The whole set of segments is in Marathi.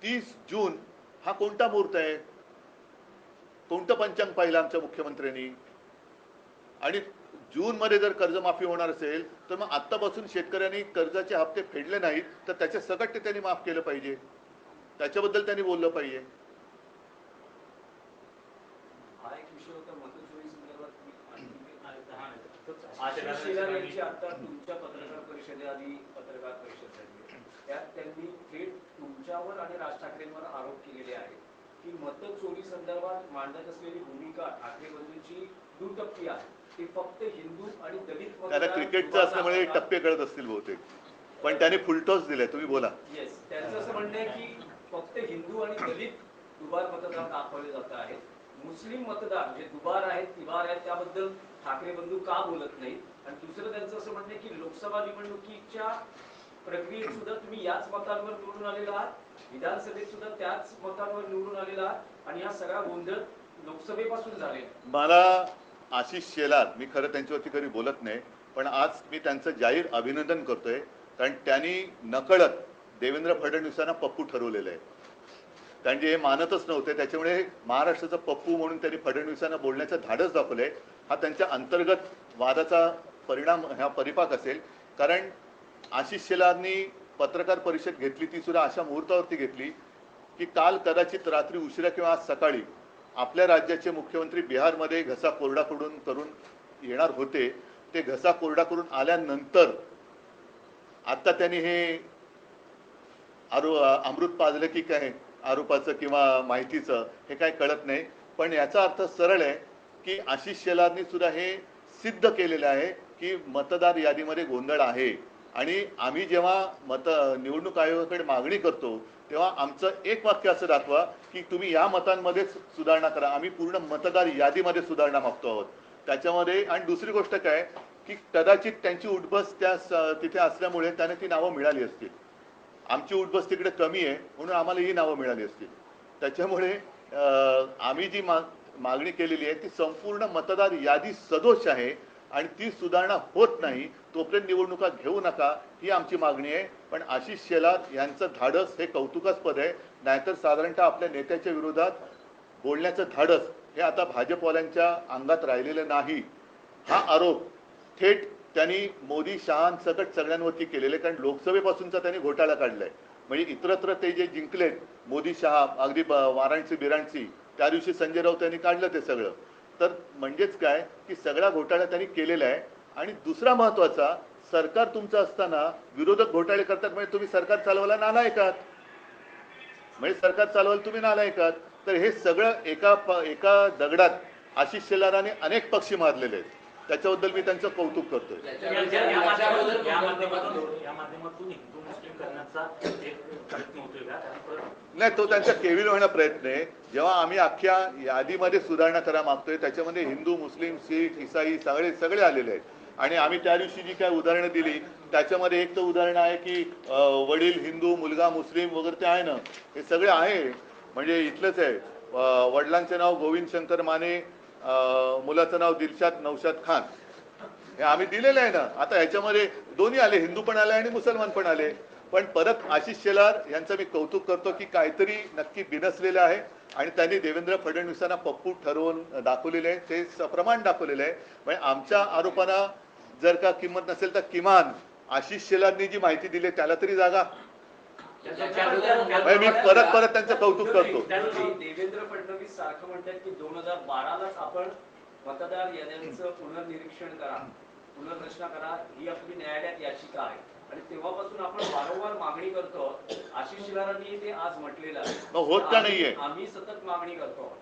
30 जून हा कोणता मुहूर्त आहे? कोणतं पंचांग पाहिलं आमच्या मुख्यमंत्र्यांनी? आणि जूनमध्ये जर कर्जमाफी होणार असेल तर मग आत्तापासून शेतकऱ्यांनी कर्जाचे हप्ते फेडले नाहीत तर त्याचे सकट त्यांनी माफ केलं पाहिजे, त्याच्याबद्दल त्यांनी बोललं पाहिजे. आता तुमच्या पत्रकार परिषदेआधी पत्रकार परिषद झाली, त्यात त्यांनी थेट तुमच्यावर आणि राज ठाकरेंवर आरोप केलेले आहेत की मतचोरी संदर्भात मांडत असलेली भूमिका ठाकरे बंधूंची दुटप्पी आहे. ते फक्त हिंदू आणि दलित, त्याला क्रिकेटचं असल्यामुळे टप्पे कळत असतील बहुतेक, पण त्याने फुलटॉस दिले. तुम्ही बोला. येस, त्यांचं असं म्हणणं आहे की फक्त हिंदू आणि दलित दुबार मतदार दाखवले जात आहेत. मुस्लिम मतदार जे दुबार आहेत तिबार आहेत त्याबद्दल ठाकरे बंधू का बोलत नाहीत? आणि दुसरं त्यांचं असं म्हणणं की लोकसभा निवडणुकीच्या प्रक्रियेत सुद्धा तुम्ही याच मतांवर निवडून आलेला आहात, विधानसभेत सुद्धा त्याच मतांवर निवडून आलेला आहात आणि हा सगळा गोंधळ लोकसभेपासून झालेला. मला आशिष शेलार, मी खरं त्यांच्यावरती कधी बोलत नाही, पण आज मी त्यांचं जाहीर अभिनंदन करतोय, कारण त्यांनी नकळत देवेंद्र फडणवीसांना पप्पू ठरवलेलं आहे. कारण जे हे मानतच नव्हते, त्याच्यामुळे महाराष्ट्राचा पप्पू म्हणून त्यांनी फडणवीसांना बोलण्याचं धाडस दाखवलंय. हा त्यांच्या अंतर्गत वादाचा परिणाम, हा परिपाक असेल. कारण आशिष शेलारनी पत्रकार परिषद घेतली ती सुद्धा अशा मुहूर्तावरती घेतली की काल कदाचित रात्री उशिरा किंवा आज सकाळी आपल्या राज्याचे मुख्यमंत्री बिहारमध्ये घसा कोरडा करून येणार होते. ते घसा कोरडा करून आल्यानंतर आता त्यांनी हे अमृत पाजलं की काय आरोपाचं किंवा माहितीचं, हे काय कळत नाही. पण याचा अर्थ सरळ आहे की आशिष शेलारनी सुद्धा हे सिद्ध केलेलं आहे की मतदार यादीमध्ये गोंधळ आहे. आणि आम्ही जेव्हा निवडणूक आयोगाकडे मागणी करतो तेव्हा आमचं एक वाक्य असं दाखवा की तुम्ही या मतांमध्येच सुधारणा करा. आम्ही पूर्ण मतदार यादीमध्ये सुधारणा मागतो आहोत त्याच्यामध्ये. आणि दुसरी गोष्ट काय की कदाचित त्यांची उठबस तिथे असल्यामुळे त्यांना ती नावं मिळाली असतील. आमची उठबस तिकडे कमी आहे म्हणून आम्हाला ही नावं मिळाली असतील. त्याच्यामुळे आम्ही जी मागणी केलेली आहे ती संपूर्ण मतदार यादी सदोष आहे आणि ती सुधारणा होत नाही तोपर्यंत निवडणुका घेऊ नका, ही आमची मागणी आहे. पण आशिष शेलार यांचं धाडस हे कौतुकास्पद आहे. नाहीतर साधारणतः आपल्या नेत्याच्या विरोधात बोलण्याचं धाडस हे आता भाजपवाल्यांच्या अंगात राहिलेलं नाही. हा आरोप थेट त्यांनी मोदी शहांसकट सगळ्यांवरती केलेले, कारण लोकसभेपासूनचा त्यांनी घोटाळा काढलाय. म्हणजे इतरत्र ते जे जिंकलेत मोदी शहा, अगदी वाराणसी बिराणसी, त्या दिवशी संजय राऊत यांनी काढलं ते सगळं. तर म्हणजेच काय की सगळा घोटाळा त्यांनी केलेला आहे. आणि दुसरा महत्वाचा, सरकार तुमचं असताना विरोधक घोटाळे करतात म्हणजे तुम्ही सरकार चालवायला नालायकात, म्हणजे सरकार चालवायला तुम्ही नालायकात. तर हे सगळं एका दगडात आशिष शेलाराने अनेक पक्षी मारलेले आहेत. त्याच्याबद्दल मी त्यांचं कौतुक करतोय. नाही, तो त्यांचा केविलवाणा प्रयत्न आहे. जेव्हा आम्ही अख्ख्या यादीमध्ये सुधारणा करा मागतोय त्याच्यामध्ये हिंदू, मुस्लिम, शीख, ईसाई सगळे आलेले आहेत. आणि आम्ही त्या दिवशी जी काय उदाहरणं दिली त्याच्यामध्ये एक तर उदाहरण आहे की वडील हिंदू, मुलगा मुस्लिम वगैरे ते आहे ना, हे सगळे आहे. म्हणजे इथलंच आहे, वडिलांचे नाव गोविंद शंकर माने, मुलाचं नाव दिलशाद नौशाद खान, हे आम्ही दिलेलं आहे ना. आता ह्याच्यामध्ये दोन्ही आले, हिंदू पण आले आणि मुसलमान पण आले. पण परत आशिष शेलार यांचं मी कौतुक करतो की काहीतरी नक्की बिनसलेलं आहे आणि त्यांनी देवेंद्र फडणवीसांना पप्पू ठरवून दाखवलेले आहे, ते सप्रमाण दाखवलेलं आहे. म्हणजे आमच्या आरोपांना जर का किंमत नसेल तर किमान आशिष शेलारनी जी माहिती दिली त्याला तरी जागा. मी परत त्यांचं कौतुक करतो. देवेंद्र फडणवीस सारखं म्हणतात की 2012लाच आपण मतदार याद्यांचं पुनर्निरीक्षण करा, पुनर्रचना करा, ही आपली न्यायालयात याचिका आहे. आणि तेव्हापासून आपण वारंवार मागणी करतो. आशिष शेलारांनी ते आज म्हटलेलं आहे, होत का नाहीये, आम्ही सतत मागणी करतो.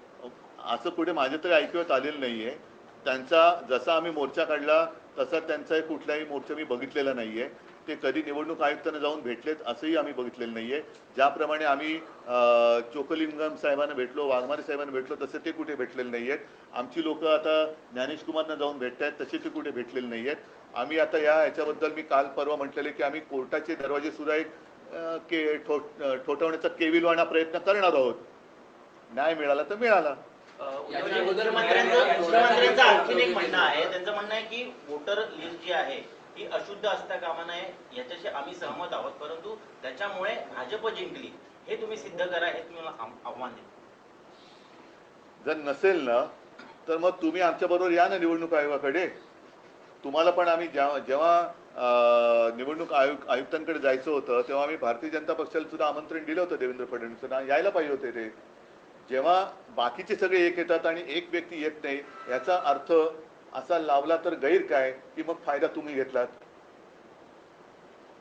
असं कुठे माझ्या तरी ऐकण्यात आलेलं नाहीये. त्यांचा जसा आम्ही मोर्चा काढला तसा त्यांचा कुठलाही मोर्चा मी बघितलेला नाहीये. ते कधी निवडणूक आयुक्तांना जाऊन भेटलेत असंही आम्ही बघितलेलं नाहीये. ज्याप्रमाणे आम्ही चोकलिंगम साहेबांना भेटलो, वाघमारे साहेबांना भेटलो, तसे ते कुठे भेटलेले नाहीयेत. आमची लोक आता ज्ञानेश कुमारना जाऊन भेटत आहेत, तसे ते कुठे भेटलेले नाहीयेत. आम्ही आता याच्याबद्दल मी काल परवा म्हटलेले की आम्ही कोर्टाचे दरवाजे सुद्धा एक ठोठवण्याचा केविलवाणा प्रयत्न करणार आहोत. न्याय मिळाला तर मिळाला. मुख्यमंत्र्यांचं आणखीन एक म्हणणं आहे, त्यांचं म्हणणं आहे की वोटर लिस्ट जी आहे ही अशुद्ध असता कामा नये, याच्याशी आम्ही सहमत आहोत. परंतु त्याच्यामुळे भाजप जिंकली हे तुम्ही सिद्ध करा, हे तुम्ही मला आव्हान देता. जर नसेल ना तर मग तुम्ही आमच्या बरोबर या ना निवडणूक आयोगाकडे. तुम्हाला पण आम्ही जेव्हा निवडणूक आयुक्तांकडे जायचं होतं तेव्हा आम्ही भारतीय जनता पक्षाला सुद्धा आमंत्रण दिलं होतं. देवेंद्र फडणवीसांना यायला पाहिजे होते ते. जेव्हा बाकीचे सगळे एक येतात आणि एक व्यक्ती येत नाही, याचा अर्थ असा लावला तर गैर काय की मग फायदा तुम्ही घेतलात.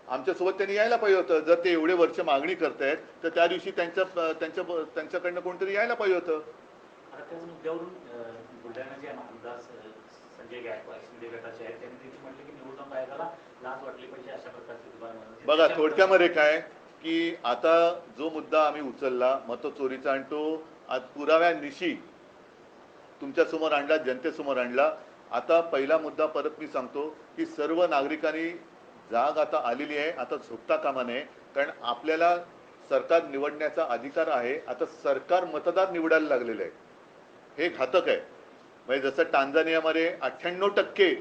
आमच्यासोबत त्यांनी यायला पाहिजे होतं. जर ते एवढे वर्ष मागणी करतायत तर त्या दिवशी त्यांच्याकडनं कोणतरी यायला पाहिजे होतं. आता त्याच मुद्द्यावरून बुलढाण्याचे आमदार संजय गायकवाड शिंदे गटाचे आहेत, त्यांनी देखील म्हटले की निवडणूक आयोगाला लाच वाटली पाहिजे अशा प्रकारचे दुबार. बघा थोडक्यामध्ये काय की आता जो मुद्दा आम्ही उचलला मतचोरीचा आणि तो आज पुराव्यानिशी तुमच्यासमोर आणला, जनतेसमोर आणला. आता पहिला मुद्दा परत मी सांगतो की सर्व नागरिकांनी जाग आता आलेली आहे. आता झोपता कामा नये, कारण आपल्याला सरकार निवडण्याचा अधिकार आहे. आता सरकार मतदार निवडायला लागलेलं आहे. हे घातक आहे. म्हणजे जसं टांझानियामध्ये 98%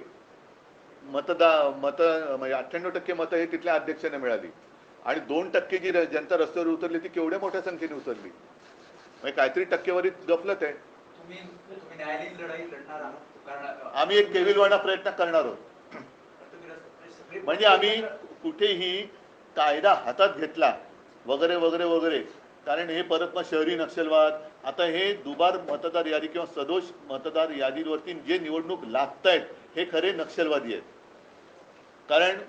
मत म्हणजे 98% मतं हे तिथल्या अध्यक्षाने मिळाली आणि 2% जी जनता रस्त्यावर उतरली ती केवढ्या मोठ्या संख्येने उतरली. म्हणजे काहीतरी टक्केवारीत गफलत आहे. तुम्ही न्यायालयीन लढाई लढणार आहात, कारण आम्ही एक केविलवाणा प्रयत्न करणार आहोत. तुम्ही म्हणजे आम्ही कुठेही कायदा हातात घेतला वगैरे वगैरे वगैरे, कारण हे परत मग शहरी नक्षलवाद. आता हे दुबार मतदार यादी किंवा सदोष मतदार यादीवरती जे निवडणूक लागतायत हे खरे नक्षलवादी आहेत. कारण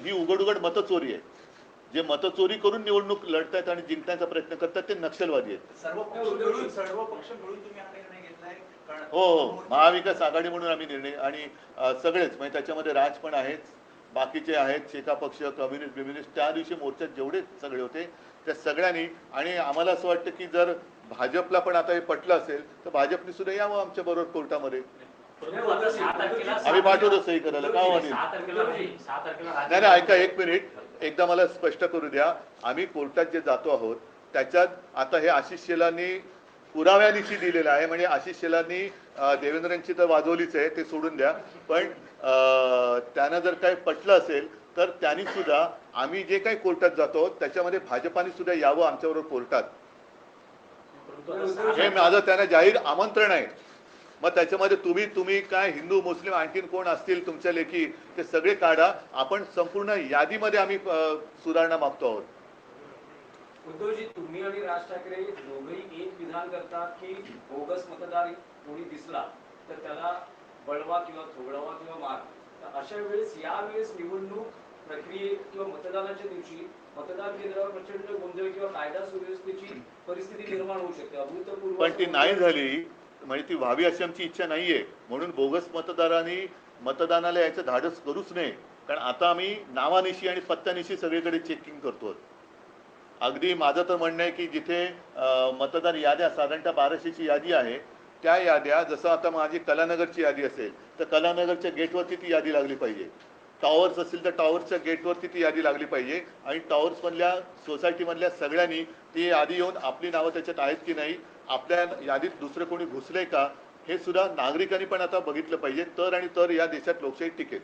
ही उघड उघड मतचोरी आहे. जे मतचोरी करून निवडणूक लढतायत आणि जिंकण्याचा प्रयत्न करतात ते नक्षलवादी आहेत. सर्व पक्ष मिळून तुम्ही हा निर्णय घेतलाय, कारण हो, महाविकास आघाडी म्हणून आम्ही निर्णय आणि सगळेच म्हणजे त्याच्यामध्ये राज पण आहेत, बाकीचे आहेत, शेका पक्ष, कम्युनिस्ट त्या दिवशी मोर्चात जेवढे सगळे होते त्या सगळ्यांनी. आणि आम्हाला असं वाटतं की जर भाजपला पण आता हे पटलं असेल तर भाजपने सुद्धा यावं आमच्या बरोबर कोर्टामध्ये. आम्ही पाठवतो सही करायला. का वाटेल? 6 तारखेला नाही ऐका एक मिनिट, एकदा मला स्पष्ट करू द्या. आम्ही कोर्टात जे जातो आहोत त्याच्यात आता हे आशिष शेलारनी पुराव्यानिशी दिलेलं आहे. म्हणजे आशिष शेलारनी देवेंद्रांची तर वाजवलीच आहे, ते सोडून द्या. पण त्यांना जर काही पटलं असेल तर त्यांनी सुद्धा आम्ही जे काही कोर्टात जातो त्याच्यामध्ये भाजपाने सुद्धा यावं आमच्याबरोबर कोर्टात. हे माझं त्यांना जाहीर आमंत्रण आहे. मग त्याच्यामध्ये तुम्ही काय हिंदू मुस्लिम आणखीन कोण असतील तुमच्या लेखी ते सगळे काढा. आपण संपूर्ण यादीमध्ये आम्ही सुधारणा मागतो आहोत. उद्धवजी, तुम्ही आणि राज ठाकरे दोघेही एक विधान करतात की बोगस मतदार कोणी दिसला तर त्याला बळवा किंवा थोडवा किंवा मार. तर अशा वेळेस यावेळेस निवडणूक प्रक्रियेत किंवा मतदानाच्या दिवशी मतदान केंद्रावर प्रचंड गोंधळ किंवा कायदा सुव्यवस्थेची परिस्थिती निर्माण होऊ शकते. अभूतपूर्व पण ती नाही झाली म्हणजे ती व्हावी अशी आमची इच्छा नाहीये. म्हणून बोगस मतदारांनी मतदानाला याचं धाडस करूच नये. कारण आता आम्ही नावानिशी आणि पत्त्यानिशी सगळीकडे चेकिंग करतो. अगदी माझं तर म्हणणं आहे की जिथे मतदार याद्या साधारणतः 1200ची यादी आहे त्या याद्या, जसं आता माझी कलानगरची यादी असेल तर कलानगरच्या गेटवरती ती यादी लागली पाहिजे. टॉवर्स असेल तर टॉवरच्या गेटवरती ती यादी लागली पाहिजे आणि टॉवर्समधल्या सोसायटीमधल्या सगळ्यांनी ती यादी येऊन आपली नावं त्याच्यात आहेत की नाही, आपल्या यादीत दुसरं कोणी घुसलंय का, हे सुद्धा नागरिकांनी पण आता बघितलं पाहिजे. तर या देशात लोकशाही टिकेल.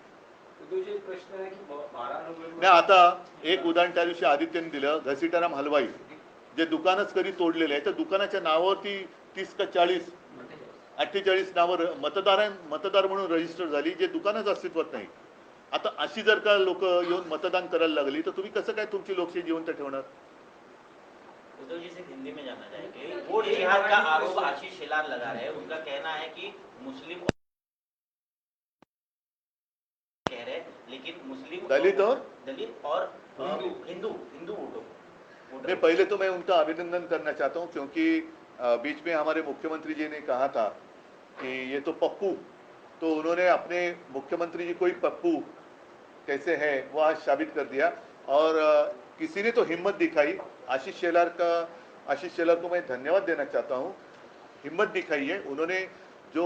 प्रश्न आहे की 12 नोव्हेंबर नाही आता एक उदाहरण त्या दिवशी आदित्यने दिलं, घसीटाराम हलवाई जे दुकानच कधी तोडलेले आहे, तर दुकानाच्या नावावरती 30 का 48 नावं मतदार म्हणून रजिस्टर झाली, जे दुकानच अस्तित्वात नाही. आता अशी जर का लोक येऊन मतदान करायला लागली तर तुम्ही कसं काय तुमची लोकशाही जिवंत ठेवणार. उद्धव जी से हिंदी में जानना चाहेंगे, वोट जिहाद का आरोप आशीष शेलार लगा रहे हैं. उनका कहना है कि मुस्लिम कह रहे हैं, लेकिन मुस्लिम दलित और हिंदू वोटों मैं पहले तो मैं उनका अभिनंदन करना चाहता हूं क्योंकि बीच में हमारे मुख्यमंत्री जी ने कहा था कि ये तो पप्पू, तो उन्होंने अपने मुख्यमंत्री जी को ही पप्पू कैसे है वो आज साबित कर दिया. और किसी ने तो हिम्मत दिखाई. आशीष शेलार को मैं धन्यवाद देना चाहता हूँ. हिम्मत दिखाई है उन्होंने. जो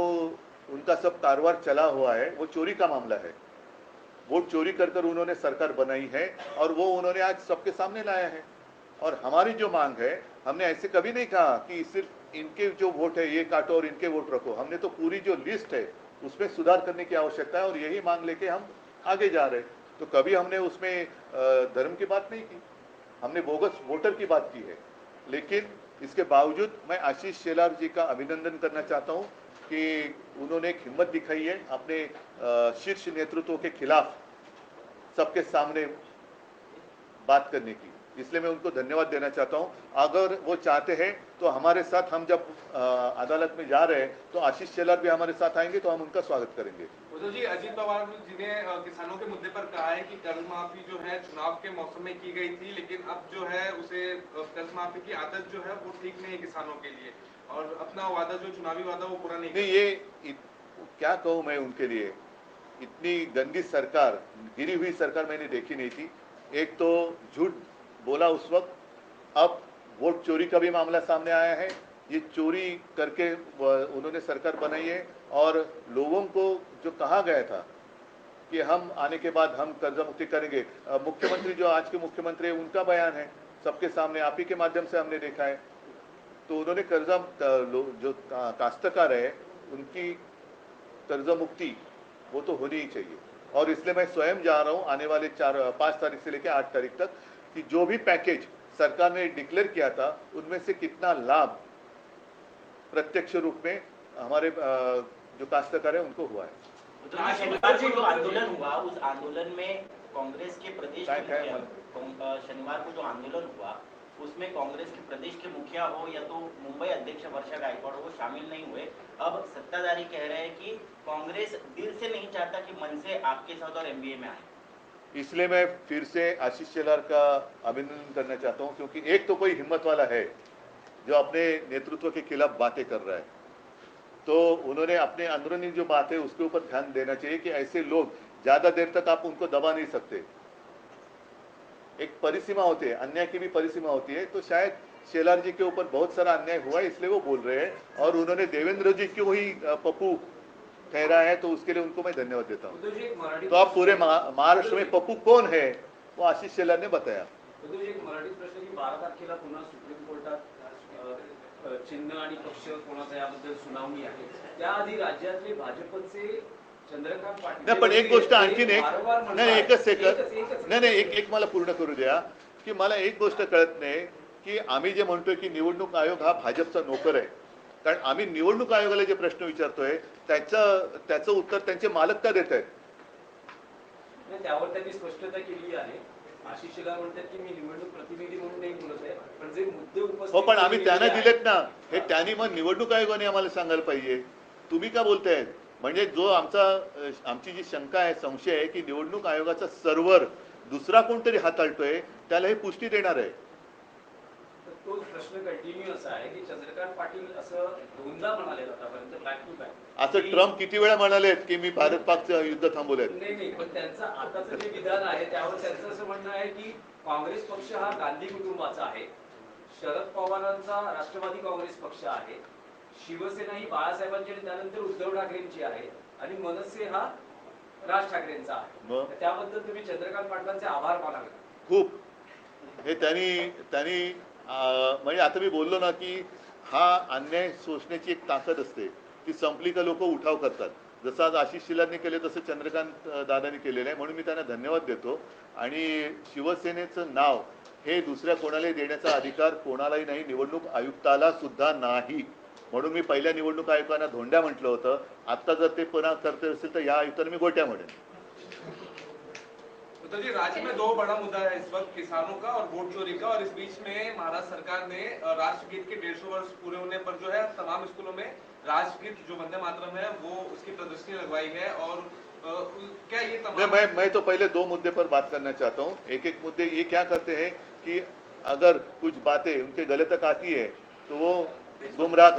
उनका सब कारोबार चला हुआ है वो चोरी का मामला है. वोट चोरी कर कर उन्होंने सरकार बनाई है और वो उन्होंने आज सबके सामने लाया है. और हमारी जो मांग है, हमने ऐसे कभी नहीं कहा कि सिर्फ इनके जो वोट है ये काटो और इनके वोट रखो. हमने तो पूरी जो लिस्ट है उसमें सुधार करने की आवश्यकता है और यही मांग लेके हम आगे जा रहे हैं. तो कभी हमने उसमें धर्म की बात नहीं की, हमने बोगस वोटर की बात की है. लेकिन इसके बावजूद मैं आशीष शेलार जी का अभिनंदन करना चाहता हूं कि उन्होंने एक हिम्मत दिखाई है अपने शीर्ष नेतृत्व के खिलाफ सबके सामने बात करने की, इसलिए मैं उनको धन्यवाद देना चाहता हूं। अगर वो चाहते हैं तो हमारे साथ, हम जब अदालत में जा रहे हैं तो आशीष शेलार भी हमारे साथ आएंगे तो हम उनका स्वागत करेंगे। उद्धव जी, अजीत पवार जी ने किसानों के मुद्दे पर कहा है कि कर्ज माफी जो है चुनाव के मौसम में की गई थी, लेकिन अब जो है उसे कर्ज माफी की आदत जो है वो ठीक नहीं है किसानों के लिए, और अपना वादा जो चुनावी वादा वो पूरा नहीं नहीं, क्या कहूँ मैं उनके लिए, इतनी गंदी सरकार, गिरी हुई सरकार मैंने देखी नहीं थी। एक तो झूठ बोला उस वक्त, अब वोट चोरी का भी मामला सामने आया है। ये चोरी करके उन्होंने सरकार बनाई है, और लोगों को जो कहा गया था कि हम आने के बाद हम कर्जा मुक्ति करेंगे, मुख्यमंत्री जो आज के मुख्यमंत्री है उनका बयान है सबके सामने, आप ही के माध्यम से हमने देखा है। तो उन्होंने कर्जा जो काश्तकार है उनकी कर्जा मुक्ति वो तो होनी ही चाहिए, और इसलिए मैं स्वयं जा रहा हूं आने वाले 5 तारीख से लेकर 8 तारीख तक कि जो भी पैकेज सरकार ने डिक्लेयर किया था उनमें से कितना लाभ प्रत्यक्ष रूप में हमारे जो काश्तकार है उनको हुआ है। शनिवार को जो आंदोलन हुआ, उस आंदोलन में कांग्रेस के प्रदेश शनिवार को जो आंदोलन हुआ उसमें कांग्रेस के प्रदेश के मुखिया हो या तो मुंबई अध्यक्ष वर्षा गायकवाड़ वो शामिल नहीं हुए। अब सत्ताधारी कह रहे हैं कि कांग्रेस दिल से नहीं चाहता कि मन से आपके साथ और एमबीए में आए। इसलिए मैं फिर से आशीष शेलार का अभिनंदन करना चाहता हूं, क्योंकि एक तो कोई हिम्मत वाला है जो अपने नेतृत्व के खिलाफ बातें कर रहा है, तो उन्होंने अपने अंदरूनी जो बात है उसके ऊपर ध्यान देना चाहिए कि ऐसे लोग ज्यादा देर तक आप उनको दबा नहीं सकते, एक परिसीमा होती है, अन्याय की भी परिसीमा होती है। तो शायद शेलार जी के ऊपर बहुत सारा अन्याय हुआ है इसलिए वो बोल रहे हैं, और उन्होंने देवेंद्र जी को ही पप्पू ठहरा है, तो उसके लिए उनको मैं धन्यवाद देता हूँ। तो आप पूरे महाराष्ट्र में पप्पू कौन है वो आशीष शेलार ने बताया। एक मराठी प्रश्न की 12 तारखेला पुन्हा सुप्रीम कोर्टात चिन्ह आणि पक्ष कोणाचा याबद्दल सुनावणी आहे, त्याआधी राज्यातले भाजपचे चंद्रकांत पाटील नाही, पण एक गोष्ट आणखीन एक नाही, एकच सेकंद नाही, एक मला पूर्ण करू द्या की मला एक गोष्ट कळत नाही की आम्ही जे म्हणतोय की निवडणूक आयोग हा भाजपचा नोकर आहे, कारण आम्ही निवडणूक आयोगाला जे प्रश्न विचारतोय त्याचं उत्तर त्यांचे मालक का देत आहेत? त्यावर त्यांनी स्पष्टता केली आहे। आशिष शेलार म्हणतात की मी निवडणूक प्रतिनिधी म्हणून नाही बोलत आहे, पण जे मुद्दे उपस्थित हो, पण आम्ही त्यांना दिलेत ना, हे त्यांनी मग निवडणूक आयोगाने आम्हाला सांगायला पाहिजे, तुम्ही का बोलतायत? म्हणजे जो आमची जी शंका आहे, संशय आहे की निवडणूक आयोगाचा सर्व्हर दुसरा कोणतरी हाताळतोय, त्याला हे पुष्टी देणार आहे। तो प्रश्न कंटिन्यू असा आहे की चंद्रकांत पाटील असं दोनदा म्हणाले आतापर्यंत बॅक टू बॅक, असं ट्रम्प किती वेळा म्हणालेत की मी भारत पाकचं युद्ध थांबवलंय? नाही, पण त्यांचं आताचं जे विधान आहे त्यावर त्यांचं असं म्हणणं आहे की काँग्रेस पक्ष हा गांधी कुटुंबाचा आहे, शरद पवारांचा राष्ट्रवादी काँग्रेस पक्ष आहे, शिवसेना ही बाळासाहेबांची आणि त्यानंतर उद्धव ठाकरेंची आहे, आणि मनसे हा राज ठाकरेंचा आहे। त्याबद्दल तुम्ही चंद्रकांत पाटलांचे आभार मानावे। खूप हे त्यांनी म्हणजे आता मी बोललो ना की हा अन्याय सोसण्याची एक ताकद असते, ती संपली का लोक उठाव करतात, जसं आज आशिष शेलारने केले तसं चंद्रकांत दादांनी केलेलं आहे, म्हणून मी त्यांना धन्यवाद देतो। आणि शिवसेनेचं नाव हे दुसऱ्या कोणालाही देण्याचा अधिकार कोणालाही नाही, निवडणूक आयुक्ताला सुद्धा नाही, म्हणून मी पहिल्या निवडणूक आयुक्तांना धोंड्या म्हटलं होतं। आता जर ते पुन्हा करते असेल तर या आयुक्तांना मी गोट्या म्हणेन। तो जी, राज्य में 2 बड़ा मुद्दा है इस वक्त, किसानों का और वोट चोरी का, और इस बीच में महाराष्ट्र सरकार ने राष्ट्रगीत के 150 वर्ष पूरे होने पर जो है तमाम स्कूलों में राष्ट्रगीत जो वंदे मातरम है वो उसकी प्रदर्शनी लगवाई है। और क्या ये तमाम मैं तो पहले 2 मुद्दे पर बात करना चाहता हूँ। एक मुद्दे ये क्या करते हैं कि अगर कुछ बातें उनके गले तक आती है तो वो गुमराह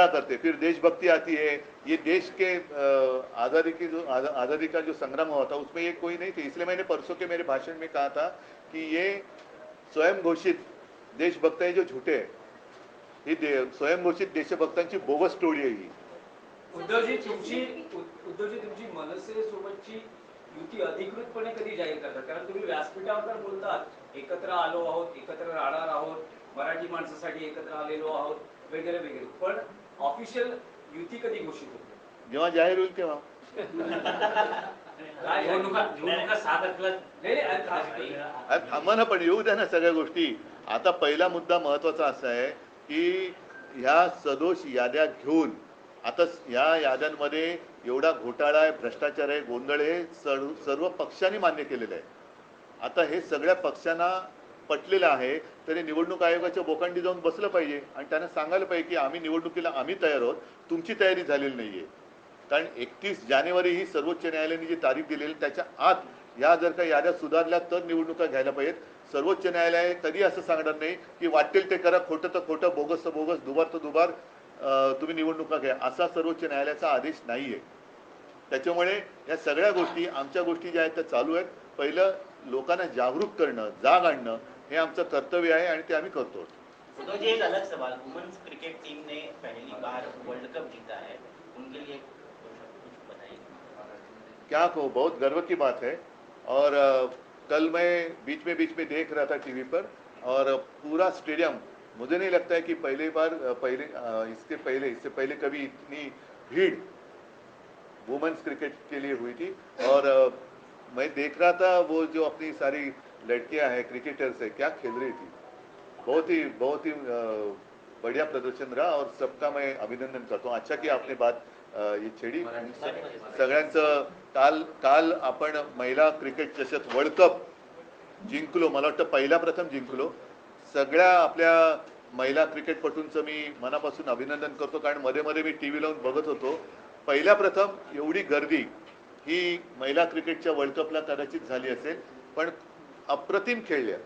करते, फिर देशभक्ति आती है। ये देश के आज़ादी का जो संग्राम हुआ था उसमें ये कोई नहीं थे, इसलिए मैंने परसों के मेरे भाषण में कहा था कि ये स्वयं घोषित देशभक्त है जो झूठे हैं, ही स्वयं घोषित देशभक्तांची बोगस टोळी आहे ही। उद्धवजी तुमची मनसे सोबतची युती अधिकृतपणे कधी जाहीर करतात? कारण तुम्ही व्यासपीठावर तर बोलतात एकत्र आलो आहोत, एकत्र राहणार आहोत, मराठी माणसासाठी एकत्र आलेलो आहोत वगैरे वगैरे, पण ऑफिशियल युती कधी घोषित होते? जेव्हा जाहीर होईल तेव्हा। निवडणुका 6 तारखेला नाही, नाही, अरे थांबा ना, पण येऊ द्या ना सगळ्या गोष्टी. आता पहिला मुद्दा महत्वाचा असा आहे की ह्या सदोष याद्या घेऊन आता ह्या याद्यांमध्ये एवढा घोटाळा आहे, भ्रष्टाचार आहे, गोंधळ आहे, सर्व पक्षांनी मान्य केलेलं आहे. आता हे सगळ्या पक्षांना पटलेलं आहे, तरी निवडणूक आयोगाच्या बोकांडी जाऊन बसलं पाहिजे आणि त्यांना सांगायला पाहिजे की आम्ही निवडणुकीला आम्ही तयार आहोत, तुमची तयारी झालेली नाही आहे. कारण 31 जानेवारी ही सर्वोच्च न्यायालयाने जी तारीख दिलेली त्याच्या आत या जर का याद्या सुधारल्या तर निवडणुका घ्यायला पाहिजेत. सर्वोच्च न्यायालय कधी असं सांगणार नाही की वाटेल ते करा, खोटं तर खोटं, बोगस तर बोगस, दुबार तर दुबार, तुम्ही निवडणुका घ्या, असा सर्वोच्च न्यायालयाचा आदेश नाही आहे. त्याच्यामुळे या सगळ्या गोष्टी आमच्या गोष्टी ज्या आहेत त्या चालू आहेत. पहिलं लोकांना जागरूक करणं, जाग आणणं हे आमचं कर्तव्य आहे आणि ते आम्ही करतो. तो जी एक अलग सवाल, वुमेन्स क्रिकेट टीम ने पहली बार वर्ल्ड कप जीता है, उनके लिए कुछ बताइए। क्या कहो, बहुत गर्व की बात है. और कल मैं बीच में देख रहा था टीवी पर और पूरा स्टेडियम, मुझे नहीं लगता है कि इससे पहले कभी इतनी भीड़ वुमेन्स क्रिकेट के लिए हुई थी. और मैं देख रहा था वो जो अपनी सारी लड़कियां हैं क्रिकेटर्स है, क्या खेल रही थी. बहुत ही बढ़िया प्रदर्शन रहा और सबका मैं अभिनंदन करता हूँ. अच्छा कि आपने बात ये छेडी. सगळ्यांचं काल आपण महिला क्रिकेट चषक वर्ल्ड कप जिंकलो. मला वाटतं पहिला प्रथम जिंकलो. सगळ्या आपल्या महिला क्रिकेटपटूंचं मी मनापासून अभिनंदन करतो. कारण मध्ये मध्ये मी टीव्ही लावून बघत होतो. पहिल्या प्रथम एवढी गर्दी ही महिला क्रिकेटच्या वर्ल्ड कपला कदाचित झाली असेल, पण अप्रतिम खेळल्या,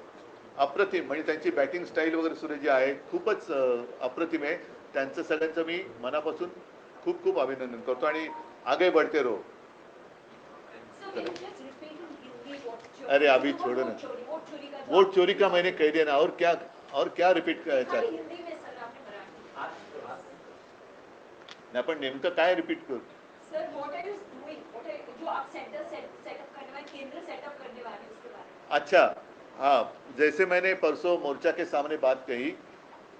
अप्रतिम. म्हणजे त्यांची बॅटिंग स्टाईल वगैरे सुद्धा जी आहे खूपच अप्रतिम आहे. त्यांचं सगळ्यांचं मी मनापासून खूप खूप अभिनंदन करतो आणि आगे बढ़ते रहो. अरे अभी छोड़ो ना, वोट चोरी का मैंने कह दिया ना, और क्या रिपीट करायचं. नाही पण नेमकं काय रिपीट करू. Sir what are you doing, जो आप सेटअप करने वाले, केंद्र सेटअप करने वाले, उसके बारे में. अच्छा, हाँ, जैसे मैंने परसों मोर्चा के सामने बात कही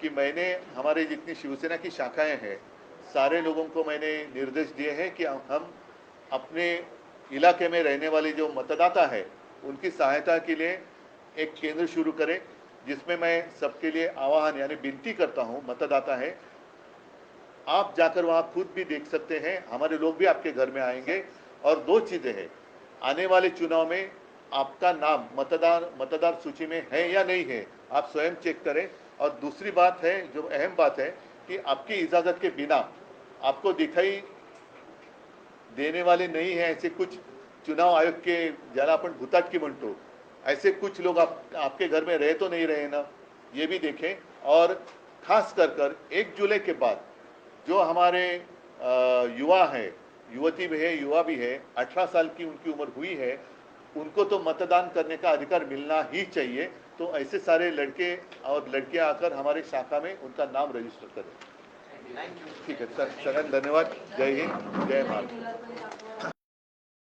कि मैंने हमारे जितनी शिवसेना की शाखाएं हैं सारे लोगों को मैंने निर्देश दिए हैं कि हम अपने इलाके में रहने वाले जो मतदाता है उनकी सहायता के लिए एक केंद्र शुरू करें, जिसमें मैं सबके लिए आह्वान यानी विनती करता हूं. मतदाता है, आप जाकर वहां खुद भी देख सकते हैं, हमारे लोग भी आपके घर में आएंगे. और दो चीज़ें हैं, आने वाले चुनाव में आपका नाम मतदार सूची में है या नहीं है, आप स्वयं चेक करें. और दूसरी बात है, जो अहम बात है, कि आपकी इजाज़त के बिना आपको दिखाई देने वाले नहीं है ऐसे कुछ चुनाव आयोग के, ज्यादा अपन भूताट की म्हणतो, ऐसे कुछ लोग आपके घर में रहे तो नहीं रहे ना, ये भी देखें. और खास कर 1 जुलाई के बाद जो हमारे युवा हैं, युवती भी है, युवा भी है, 18 साल की उनकी उम्र हुई है, उनको तो मतदान करने का अधिकार मिलना ही चाहिए. तो ऐसे सारे लड़के और लड़कियां आकर हमारे शाखा में उनका नाम रजिस्टर करें. ठीक है सर, सगळ्यांना धन्यवाद. जय हिंद, जय महाराष्ट्र.